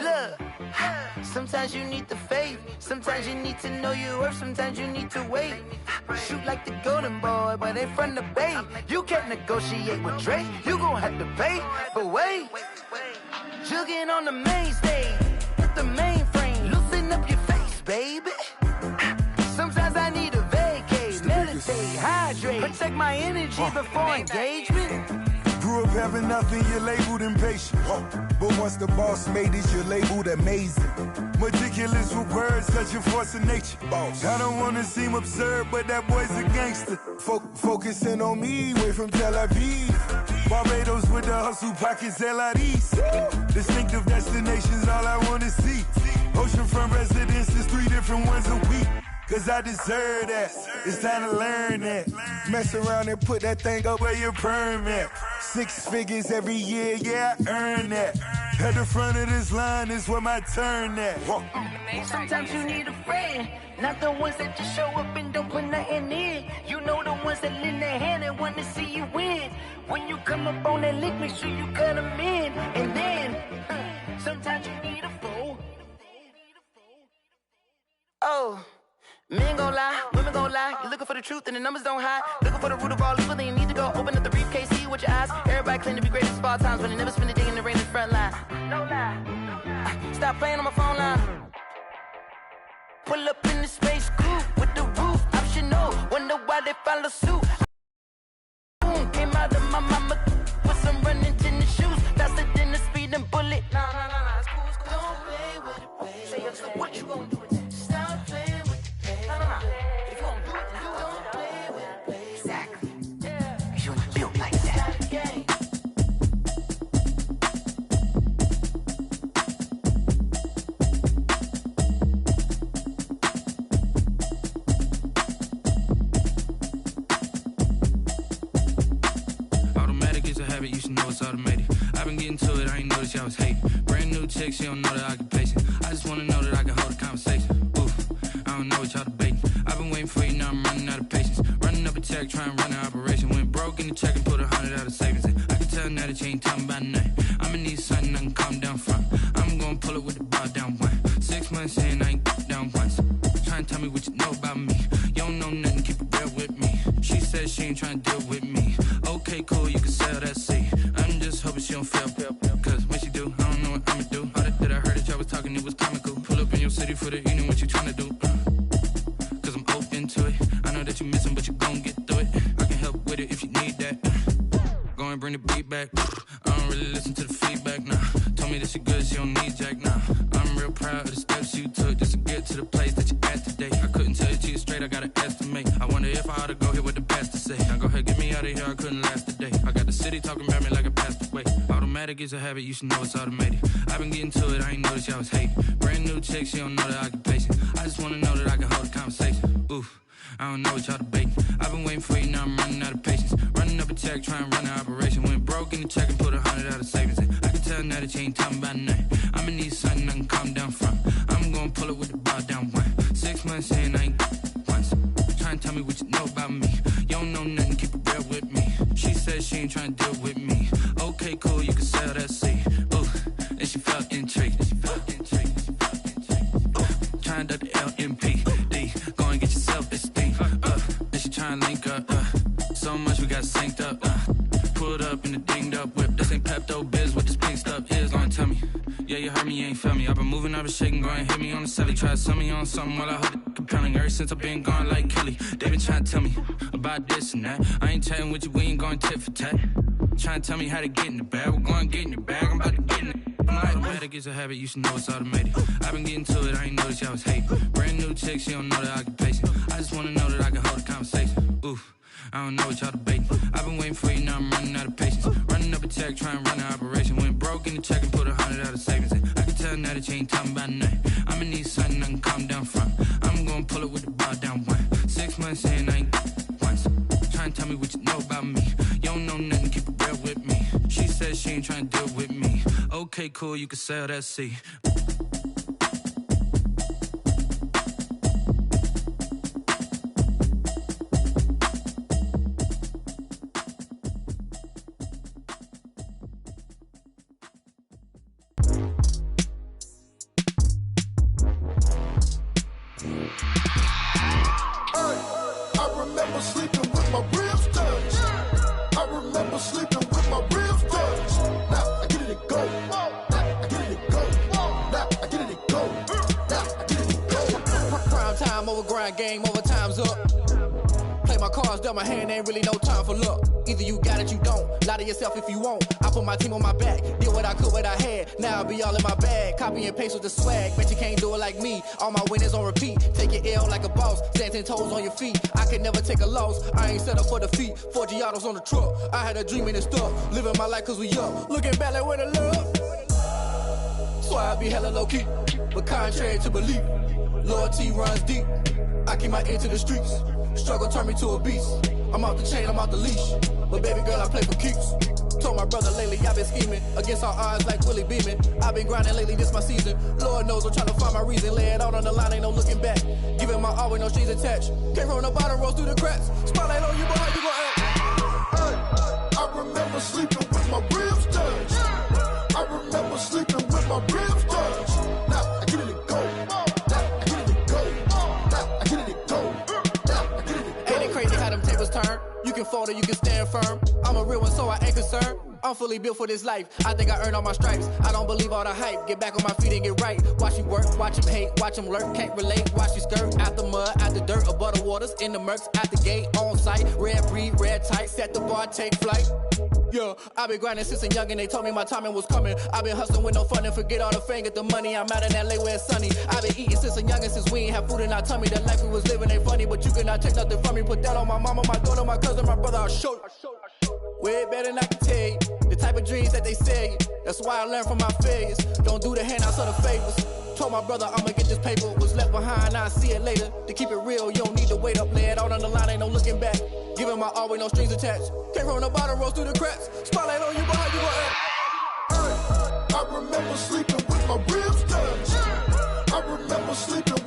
Look, sometimes you need the faith, sometimes you need to know your worth, sometimes you need to wait. Shoot like the golden boy, but they from the bay. You can't negotiate with Drake, you gon' have to pay. But wait, jugging on the main stage with the mainframe, loosen up your face, baby. Sometimes I need a vacate, meditate, hydrate, protect my energy before engagement. Grew up having nothing, you're labeled impatient. But once the boss made it, you're labeled amazing. Meticulous with words, such a force of nature. I don't wanna seem absurd, but that boy's a gangster. Focusing on me, way from Tel Aviv. Barbados with the hustle pockets, LIDs. Distinctive destinations, all I wanna see. Oceanfront residences, 3 different ones a week. Cause I deserve that, it's time to learn that. Mess around and put that thing up where your perm at. 6 figures every year, yeah, I earn that. At the front of this line is where my turn at. Sometimes you need a friend, not the ones that just show up and don't put nothing in. You know the ones that lend their hand and want to see you win. When you come up on that lick, make sure you cut them in. And then, sometimes you need a foe. Oh. Men gon' lie, women gon' lie. You looking for the truth and the numbers don't hide. Looking for the root of all evil, then you need to go open up the briefcase, see with your eyes. Everybody claim to be greatest of all times, but they never spend a day in the rain in the front line. No lie. Stop playing on my phone line. Pull up in the space coupe with the roof optional. Wonder why they follow suit. Boom, came out of my mama with some running tennis shoes. Faster than the speeding bullet. Nah, it's cool, it's cool. Don't play with it, baby. Say so what you gon' do with it? Stop playing with it, baby. Nah. If you gon' do it, then you don't play with it, baby. Exactly. Yeah. Cause you ain't built like that. You should know it's automated. I've been getting to it, I ain't noticed y'all was hating. Brand new chick, she don't know the occupation. I just wanna know that I can hold a conversation. Oof, I don't know what y'all debating. I've been waiting for you, now I'm running out of patience. Running up a check, trying to run an operation. Went broke in the check and put 100 out of savings in. I can tell now that you ain't talking about nothing. I'ma need something I can calm down from. I'm gonna pull it with the bar down one. 6 months in, I ain't down once. Trying to tell me what you know about me. You don't know nothing, keep it real with me. She said she ain't trying to deal with me. Okay, cool, you can sell that seat. I'm just hoping she don't fail. Cause when she do, I don't know what I'ma do. All that I heard that y'all was talking, it was comical. Pull up in your city for the evening, what you trying to do? Cause I'm open to it. I know that you missing, but you gon' get through it. I can help with it if you need that. Go and bring the beat back. I don't really listen to the feedback, nah. Told me that she good, she don't need jack, nah. I'm real proud of the steps you took just to get to the place that you at today. I couldn't tell you to you straight, I gotta estimate. I wonder if I ought to go here with the pastor say. Now go ahead, get me out of here, I couldn't last a day. I got the city talking about me like I passed away. Automatic is a habit, you should know it's automated. I've been getting to it, I ain't noticed y'all was hating. Brand new chick, she don't know the occupation. I just wanna know that I can hold a conversation. Oof, I don't know what y'all debating. I've been waiting for you, now I'm running out of patience. Running up a check, trying to run an operation. Went broke in the check and put 100 out of savings in. I can tell now that you ain't talking about nothing. I'ma need something I can calm down from. I'm gonna pull it with the bar down one. 6 months in, I ain't once. Trying to tell me what you know about me. You don't know nothing, keep it real with me. She said she ain't trying to deal with me. Okay, cool, you can sell that seat. Ooh, and she felt intrigued. Trying to the LMPD. Go and get your self-esteem. And she trying to link up. So much we got synced up. Pulled up in the dinged up whip. This ain't Pepto Biz, what this pink stuff is. Gonna tell me. Yeah, you heard me, you ain't felt me. I've been moving, I've been shaking, go and hit me on the celly. Try to sell me on something while I hold it compelling. Ever since I've been gone like Kelly, they been trying to tell me about this and that. I ain't chatting with you, we ain't going tit for tat. Trying to tell me how to get in the bag. We're going to get in the bag, I'm about to get in it. Automatic is a habit, you should know it's automated. I've been getting to it, I ain't noticed y'all was hating. Brand new chick, she don't know the occupation. I just wanna know that I can hold a conversation. Oof, I don't know what y'all debating. I've been waiting for you, now I'm running out of patience. Running up a check, trying to run an operation. Went broke in the check and put 100 out of savings in. I can tell now that you ain't talking about nothing. I'ma need something I can calm down from. I'm gonna pull it with the bar down one. 6 months in, I ain't once. Trying to tell me what you know about me. You don't know nothing, keep it real with me. She said she ain't trying to deal with me. Okay, cool, you can sell that seat. Game over, time's up. Play my cards, dealt my hand, ain't really no time for luck. Either you got it, you don't. Lie to yourself if you won't. I put my team on my back, did what I could, what I had. Now I'll be all in my bag. Copy and paste with the swag, bet you can't do it like me. All my winners on repeat. Take your L like a boss, stand 10 toes on your feet. I can never take a loss, I ain't set up for defeat. 4 Giottos on the truck, I had a dream and it's stuff. Living my life cause we up, looking back like where the love. So I be hella low key, but contrary to belief, loyalty runs deep. I keep my ear to the streets. Struggle turned me to a beast. I'm out the chain, I'm out the leash. But baby girl, I play for keeps. Told my brother lately, I've been scheming against all odds like Willie Beeman. I've been grinding lately, this my season. Lord knows I'm trying to find my reason. Lay it out on the line, ain't no looking back. Giving my all with no strings attached. Came from the bottom, rose through the cracks. Spotlight on you, but how you gon' act? I remember sleeping with my ribs touched. I remember sleeping with my ribs touched. Now I get it to go. Now I get it to go. Now I get it to go. shoulder, you can stand firm. I'm a real one, so I ain't concerned. I'm fully built for this life. I think I earned all my stripes. I don't believe all the hype. Get back on my feet and get right. Watch you work, watch him hate, watch him lurk. Can't relate, watch you skirt. Out the mud, out the dirt, above the waters, in the murks, out the gate, on site. Red breed, red tight, set the bar, take flight. Yeah, I've been grinding since a young and they told me my timing was coming. I've been hustling with no fun and forget all the fame, get the money. I'm out in LA where it's sunny. I've been eating since a young and since we ain't have food in our tummy. The life we was living ain't funny, but you cannot take nothing from me. Put that on my mama, my daughter, my cousin, my brother, I'll show you. Way better than I can tell you. The type of dreams that they sell you. That's why I learned from my failures. Don't do the handouts or the favors. Told my brother I'ma get this paper. Was left behind, I'll see it later. To keep it real, you don't need to wait up. Lay it out on the line, ain't no looking back. Giving my all with no strings attached. Came from the bottom, rose through the cracks. Spotlight on you, but how you gon' act? I remember sleeping with my ribs touched. I remember sleeping